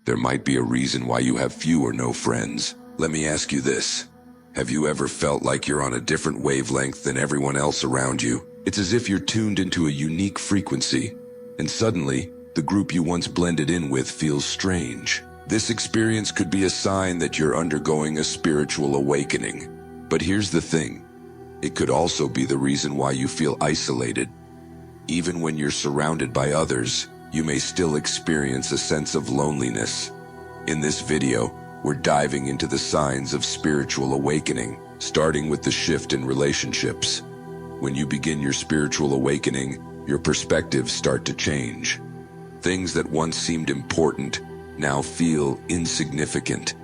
There might be a reason why you have few or no friends. Let me ask you this. Have you ever felt like you're on a different wavelength than everyone else around you? It's as if you're tuned into a unique frequency, and suddenly, the group you once blended in with feels strange. This experience could be a sign that you're undergoing a spiritual awakening. But here's the thing. It could also be the reason why you feel isolated. Even when you're surrounded by others, you may still experience a sense of loneliness. In this video, we're diving into the signs of spiritual awakening, starting with the shift in relationships. When you begin your spiritual awakening, your perspectives start to change. Things that once seemed important now feel insignificant.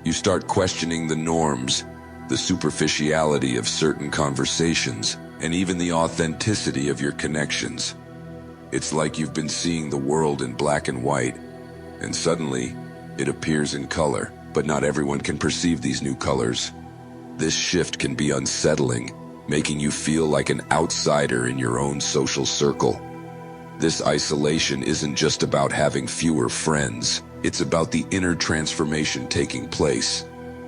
You start questioning the norms, the superficiality of certain conversations, and even the authenticity of your connections. It's like you've been seeing the world in black and white, and suddenly, it appears in color. But not everyone can perceive these new colors. This shift can be unsettling, making you feel like an outsider in your own social circle. This isolation isn't just about having fewer friends. It's about the inner transformation taking place.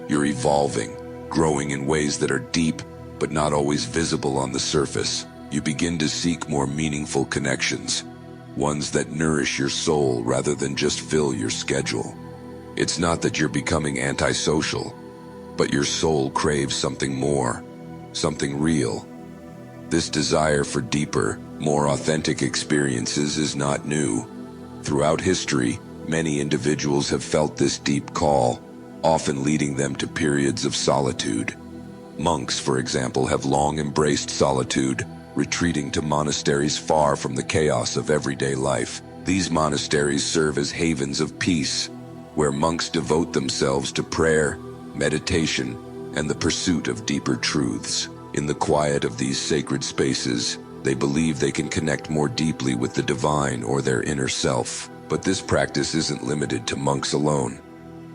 You're evolving, growing in ways that are deep, but not always visible on the surface. You begin to seek more meaningful connections, ones that nourish your soul rather than just fill your schedule. It's not that you're becoming antisocial, but your soul craves something more, something real. This desire for deeper, more authentic experiences is not new. Throughout history, many individuals have felt this deep call, often leading them to periods of solitude. Monks, for example, have long embraced solitude, retreating to monasteries far from the chaos of everyday life. These monasteries serve as havens of peace, where monks devote themselves to prayer, meditation, and the pursuit of deeper truths. In the quiet of these sacred spaces, they believe they can connect more deeply with the divine or their inner self. But this practice isn't limited to monks alone.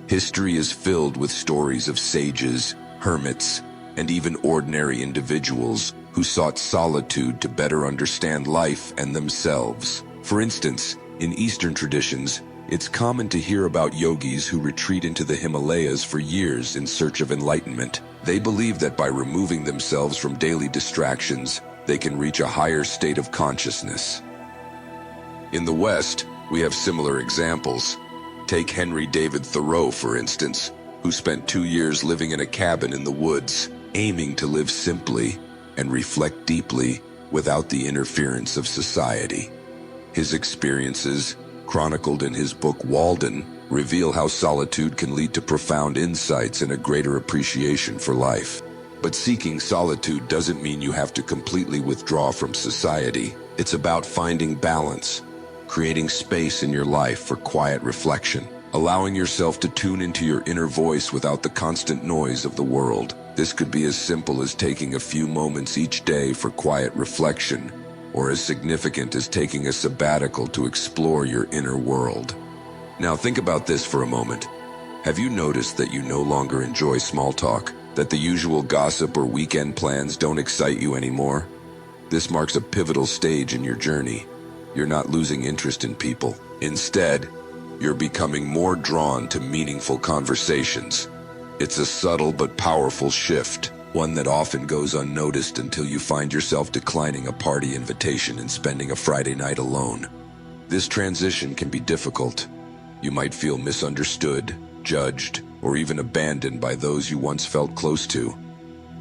History is filled with stories of sages, hermits, and even ordinary individuals who sought solitude to better understand life and themselves. For instance, in Eastern traditions, it's common to hear about yogis who retreat into the Himalayas for years in search of enlightenment. They believe that by removing themselves from daily distractions, they can reach a higher state of consciousness. In the West, we have similar examples. Take Henry David Thoreau, for instance, who spent 2 years living in a cabin in the woods, aiming to live simply and reflect deeply without the interference of society. His experiences, chronicled in his book Walden, reveal how solitude can lead to profound insights and a greater appreciation for life. But seeking solitude doesn't mean you have to completely withdraw from society. It's about finding balance, creating space in your life for quiet reflection, allowing yourself to tune into your inner voice without the constant noise of the world. This could be as simple as taking a few moments each day for quiet reflection, or as significant as taking a sabbatical to explore your inner world. Now think about this for a moment. Have you noticed that you no longer enjoy small talk? That the usual gossip or weekend plans don't excite you anymore? This marks a pivotal stage in your journey. You're not losing interest in people. Instead, you're becoming more drawn to meaningful conversations. It's a subtle but powerful shift, one that often goes unnoticed until you find yourself declining a party invitation and spending a Friday night alone. This transition can be difficult. You might feel misunderstood, judged, or even abandoned by those you once felt close to.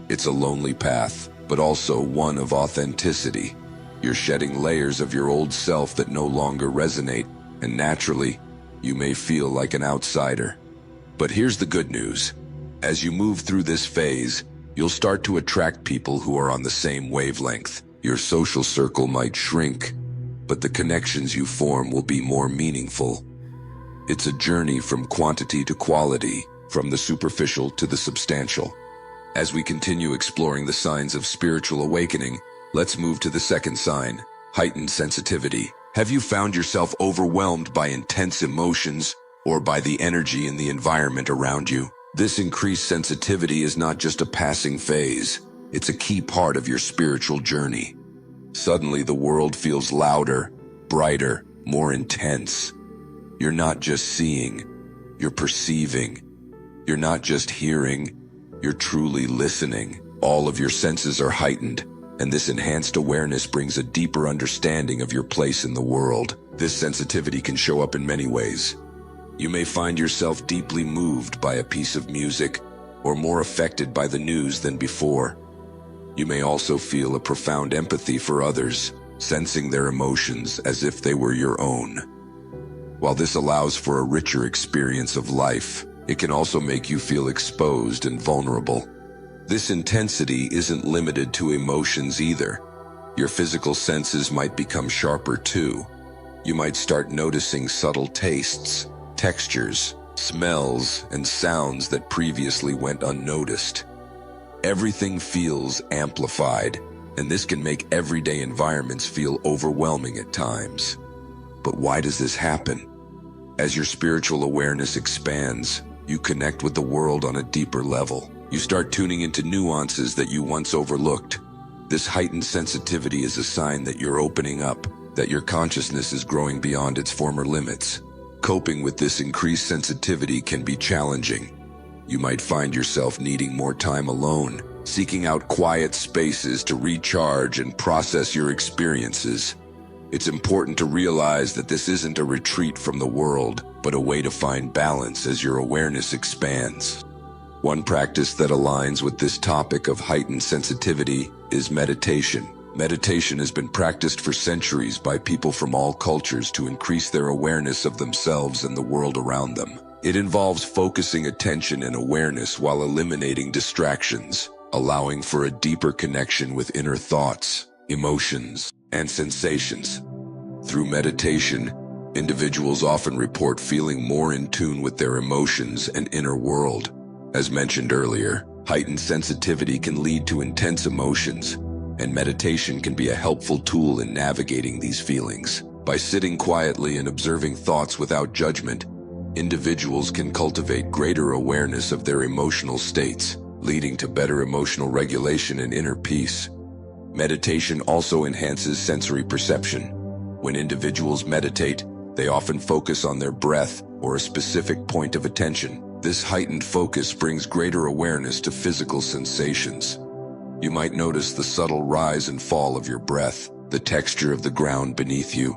It's a lonely path, but also one of authenticity. You're shedding layers of your old self that no longer resonate, and naturally, you may feel like an outsider. But here's the good news. As you move through this phase, you'll start to attract people who are on the same wavelength. Your social circle might shrink, but the connections you form will be more meaningful. It's a journey from quantity to quality, from the superficial to the substantial. As we continue exploring the signs of spiritual awakening, let's move to the second sign, heightened sensitivity. Have you found yourself overwhelmed by intense emotions or by the energy in the environment around you? This increased sensitivity is not just a passing phase, it's a key part of your spiritual journey. Suddenly the world feels louder, brighter, more intense. You're not just seeing, you're perceiving. You're not just hearing, you're truly listening. All of your senses are heightened, and this enhanced awareness brings a deeper understanding of your place in the world. This sensitivity can show up in many ways. You may find yourself deeply moved by a piece of music, or more affected by the news than before. You may also feel a profound empathy for others, sensing their emotions as if they were your own. While this allows for a richer experience of life, it can also make you feel exposed and vulnerable. This intensity isn't limited to emotions either. Your physical senses might become sharper too. You might start noticing subtle tastes, textures, smells, and sounds that previously went unnoticed. Everything feels amplified, and this can make everyday environments feel overwhelming at times. But why does this happen? As your spiritual awareness expands, you connect with the world on a deeper level. You start tuning into nuances that you once overlooked. This heightened sensitivity is a sign that you're opening up, that your consciousness is growing beyond its former limits. Coping with this increased sensitivity can be challenging. You might find yourself needing more time alone, seeking out quiet spaces to recharge and process your experiences. It's important to realize that this isn't a retreat from the world, but a way to find balance as your awareness expands. One practice that aligns with this topic of heightened sensitivity is meditation. Meditation has been practiced for centuries by people from all cultures to increase their awareness of themselves and the world around them. It involves focusing attention and awareness while eliminating distractions, allowing for a deeper connection with inner thoughts, emotions, and sensations. Through meditation, individuals often report feeling more in tune with their emotions and inner world. As mentioned earlier, heightened sensitivity can lead to intense emotions, and meditation can be a helpful tool in navigating these feelings. By sitting quietly and observing thoughts without judgment, individuals can cultivate greater awareness of their emotional states, leading to better emotional regulation and inner peace. Meditation also enhances sensory perception. When individuals meditate, they often focus on their breath or a specific point of attention. This heightened focus brings greater awareness to physical sensations. You might notice the subtle rise and fall of your breath, the texture of the ground beneath you,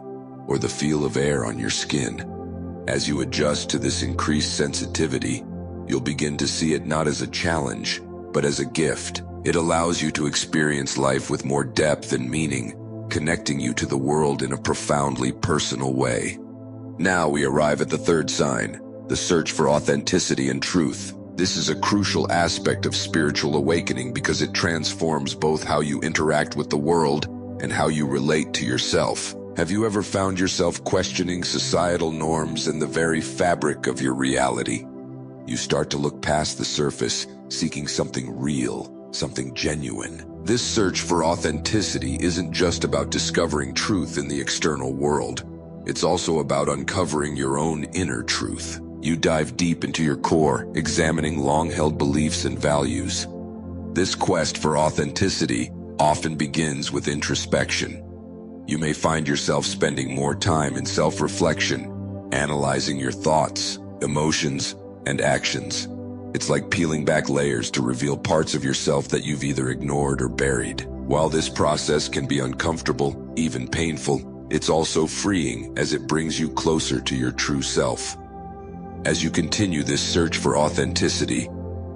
or the feel of air on your skin. As you adjust to this increased sensitivity, you'll begin to see it not as a challenge, but as a gift. It allows you to experience life with more depth and meaning, connecting you to the world in a profoundly personal way. Now we arrive at the third sign, the search for authenticity and truth. This is a crucial aspect of spiritual awakening because it transforms both how you interact with the world and how you relate to yourself. Have you ever found yourself questioning societal norms and the very fabric of your reality? You start to look past the surface, seeking something real, something genuine. This search for authenticity isn't just about discovering truth in the external world. It's also about uncovering your own inner truth. You dive deep into your core, examining long-held beliefs and values. This quest for authenticity often begins with introspection. You may find yourself spending more time in self-reflection, analyzing your thoughts, emotions, and actions. It's like peeling back layers to reveal parts of yourself that you've either ignored or buried. While this process can be uncomfortable, even painful, it's also freeing as it brings you closer to your true self. As you continue this search for authenticity,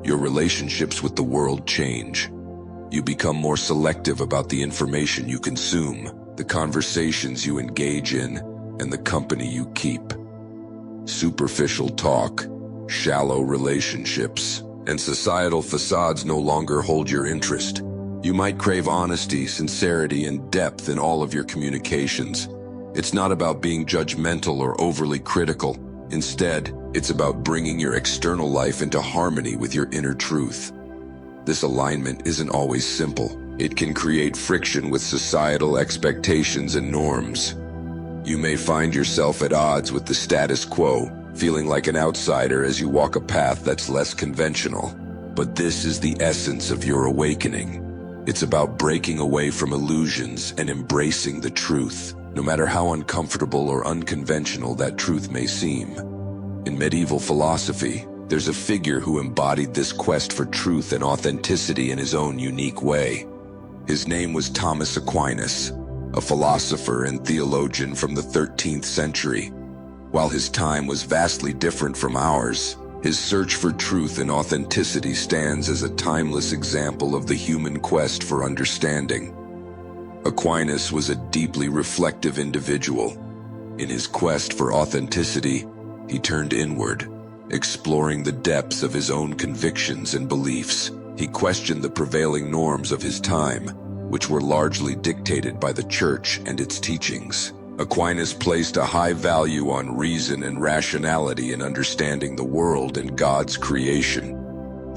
your relationships with the world change. You become more selective about the information you consume, the conversations you engage in, and the company you keep. Superficial talk, shallow relationships, and societal facades no longer hold your interest. You might crave honesty, sincerity, and depth in all of your communications. It's not about being judgmental or overly critical. Instead, it's about bringing your external life into harmony with your inner truth. This alignment isn't always simple. It can create friction with societal expectations and norms. You may find yourself at odds with the status quo, feeling like an outsider as you walk a path that's less conventional. But this is the essence of your awakening. It's about breaking away from illusions and embracing the truth. no matter how uncomfortable or unconventional that truth may seem. In medieval philosophy, there's a figure who embodied this quest for truth and authenticity in his own unique way. His name was Thomas Aquinas, a philosopher and theologian from the 13th century. While his time was vastly different from ours, his search for truth and authenticity stands as a timeless example of the human quest for understanding. Aquinas was a deeply reflective individual. In his quest for authenticity, he turned inward, exploring the depths of his own convictions and beliefs. He questioned the prevailing norms of his time, which were largely dictated by the Church and its teachings. Aquinas placed a high value on reason and rationality in understanding the world and God's creation.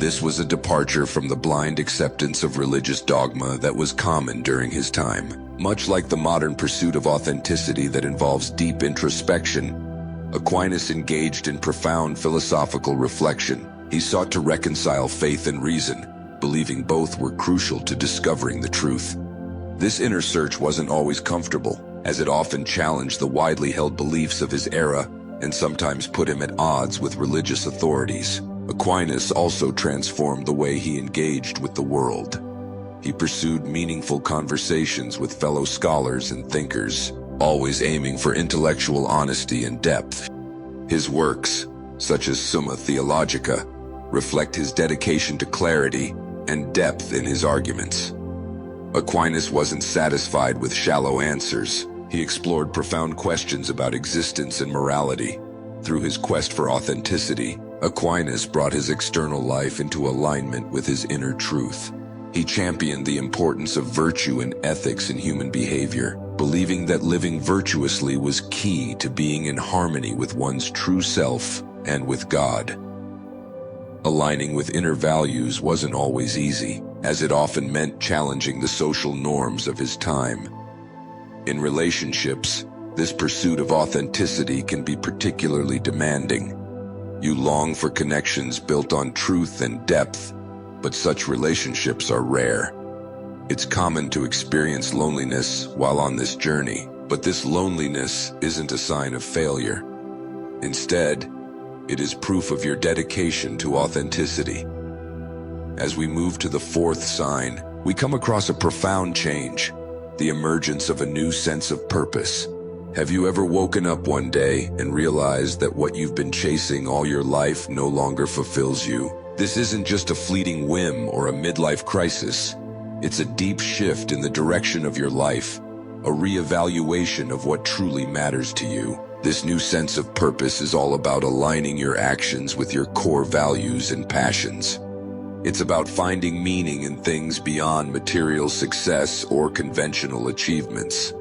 This was a departure from the blind acceptance of religious dogma that was common during his time. Much like the modern pursuit of authenticity that involves deep introspection, Aquinas engaged in profound philosophical reflection. He sought to reconcile faith and reason, believing both were crucial to discovering the truth. This inner search wasn't always comfortable, as it often challenged the widely held beliefs of his era and sometimes put him at odds with religious authorities. Aquinas also transformed the way he engaged with the world. He pursued meaningful conversations with fellow scholars and thinkers, always aiming for intellectual honesty and depth. His works, such as Summa Theologica, reflect his dedication to clarity and depth in his arguments. Aquinas wasn't satisfied with shallow answers. He explored profound questions about existence and morality. Through his quest for authenticity, Aquinas brought his external life into alignment with his inner truth. He championed the importance of virtue and ethics in human behavior, believing that living virtuously was key to being in harmony with one's true self and with God. Aligning with inner values wasn't always easy, as it often meant challenging the social norms of his time. In relationships, this pursuit of authenticity can be particularly demanding. You long for connections built on truth and depth, but such relationships are rare. It's common to experience loneliness while on this journey, but this loneliness isn't a sign of failure. Instead, it is proof of your dedication to authenticity. As we move to the fourth sign, we come across a profound change, the emergence of a new sense of purpose. Have you ever woken up one day and realized that what you've been chasing all your life no longer fulfills you? This isn't just a fleeting whim or a midlife crisis. It's a deep shift in the direction of your life, a reevaluation of what truly matters to you. This new sense of purpose is all about aligning your actions with your core values and passions. It's about finding meaning in things beyond material success or conventional achievements.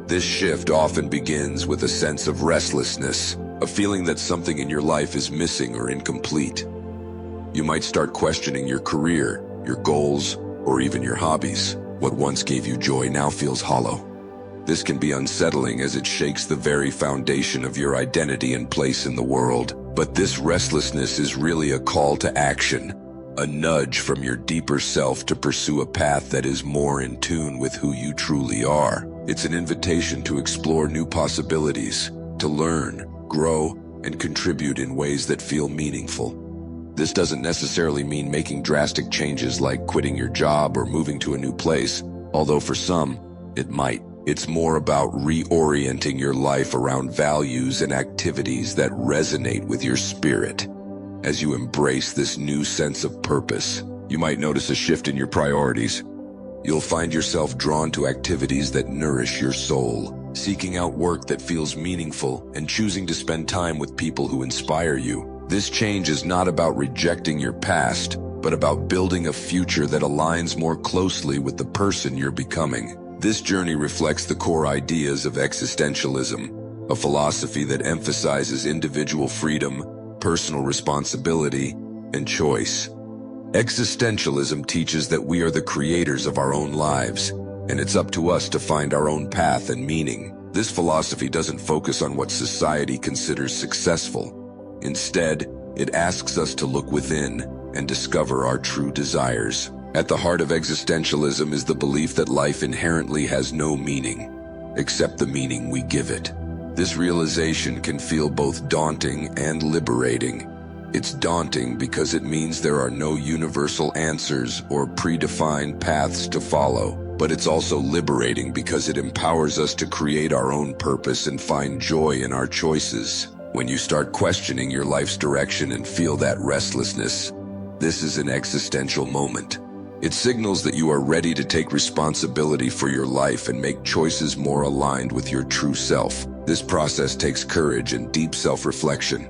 This shift often begins with a sense of restlessness, a feeling that something in your life is missing or incomplete. You might start questioning your career, your goals, or even your hobbies. What once gave you joy now feels hollow. This can be unsettling as it shakes the very foundation of your identity and place in the world. But this restlessness is really a call to action, a nudge from your deeper self to pursue a path that is more in tune with who you truly are. It's an invitation to explore new possibilities, to learn, grow, and contribute in ways that feel meaningful. This doesn't necessarily mean making drastic changes like quitting your job or moving to a new place, although for some, it might. It's more about reorienting your life around values and activities that resonate with your spirit. As you embrace this new sense of purpose, you might notice a shift in your priorities. You'll find yourself drawn to activities that nourish your soul, seeking out work that feels meaningful, and choosing to spend time with people who inspire you. This change is not about rejecting your past, but about building a future that aligns more closely with the person you're becoming. This journey reflects the core ideas of existentialism, a philosophy that emphasizes individual freedom, personal responsibility, and choice. Existentialism teaches that we are the creators of our own lives, and it's up to us to find our own path and meaning. This philosophy doesn't focus on what society considers successful. Instead, it asks us to look within and discover our true desires. At the heart of existentialism is the belief that life inherently has no meaning. accept the meaning we give it. This realization can feel both daunting and liberating. It's daunting because it means there are no universal answers or predefined paths to follow, but it's also liberating because it empowers us to create our own purpose and find joy in our choices. When you start questioning your life's direction and feel that restlessness, this is an existential moment. It signals that you are ready to take responsibility for your life and make choices more aligned with your true self. This process takes courage and deep self-reflection.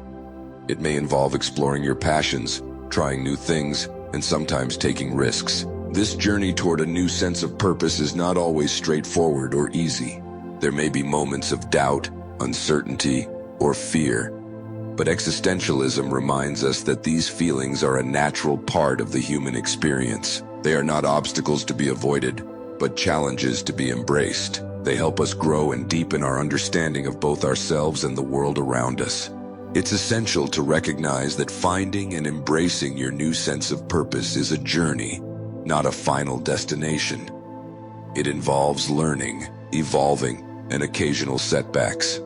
It may involve exploring your passions, trying new things, and sometimes taking risks. This journey toward a new sense of purpose is not always straightforward or easy. There may be moments of doubt, uncertainty, or fear. But existentialism reminds us that these feelings are a natural part of the human experience. They are not obstacles to be avoided, but challenges to be embraced. They help us grow and deepen our understanding of both ourselves and the world around us. It's essential to recognize that finding and embracing your new sense of purpose is a journey, not a final destination. It involves learning, evolving, and occasional setbacks.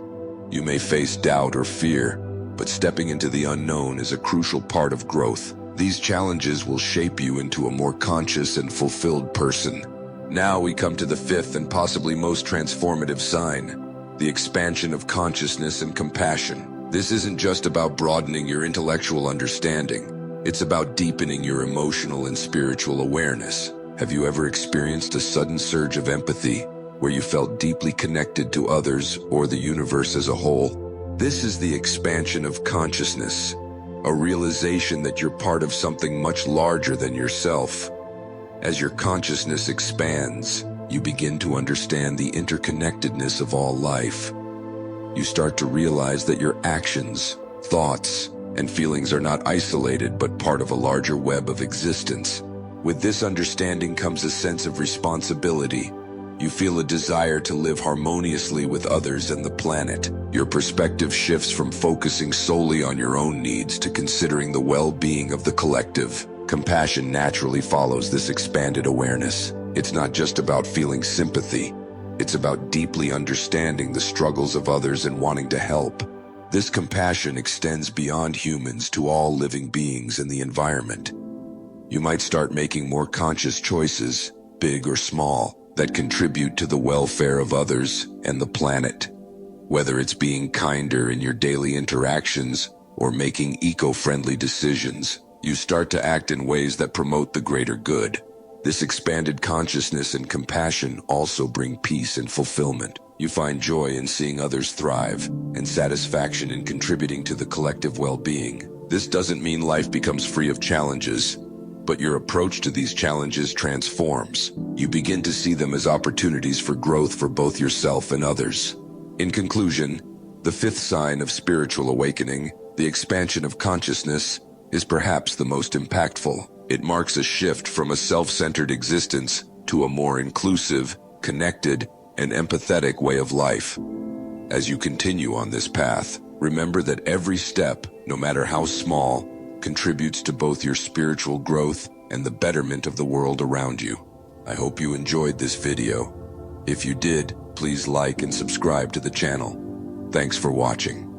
You may face doubt or fear, but stepping into the unknown is a crucial part of growth. These challenges will shape you into a more conscious and fulfilled person. Now we come to the fifth and possibly most transformative sign, the expansion of consciousness and compassion. This isn't just about broadening your intellectual understanding. It's about deepening your emotional and spiritual awareness. Have you ever experienced a sudden surge of empathy, where you felt deeply connected to others or the universe as a whole? This is the expansion of consciousness, a realization that you're part of something much larger than yourself. As your consciousness expands, you begin to understand the interconnectedness of all life. You start to realize that your actions, thoughts, and feelings are not isolated but part of a larger web of existence. With this understanding comes a sense of responsibility. You feel a desire to live harmoniously with others and the planet. Your perspective shifts from focusing solely on your own needs to considering the well-being of the collective. Compassion naturally follows this expanded awareness. It's not just about feeling sympathy. It's about deeply understanding the struggles of others and wanting to help. This compassion extends beyond humans to all living beings in the environment. You might start making more conscious choices, big or small, that contribute to the welfare of others and the planet. Whether it's being kinder in your daily interactions or making eco-friendly decisions, you start to act in ways that promote the greater good. This expanded consciousness and compassion also bring peace and fulfillment. You find joy in seeing others thrive and satisfaction in contributing to the collective well-being. This doesn't mean life becomes free of challenges, but your approach to these challenges transforms. You begin to see them as opportunities for growth for both yourself and others. In conclusion, the fifth sign of spiritual awakening, the expansion of consciousness, is perhaps the most impactful. It marks a shift from a self-centered existence to a more inclusive, connected, and empathetic way of life. As you continue on this path, remember that every step, no matter how small, contributes to both your spiritual growth and the betterment of the world around you. I hope you enjoyed this video. If you did, please like and subscribe to the channel. Thanks for watching.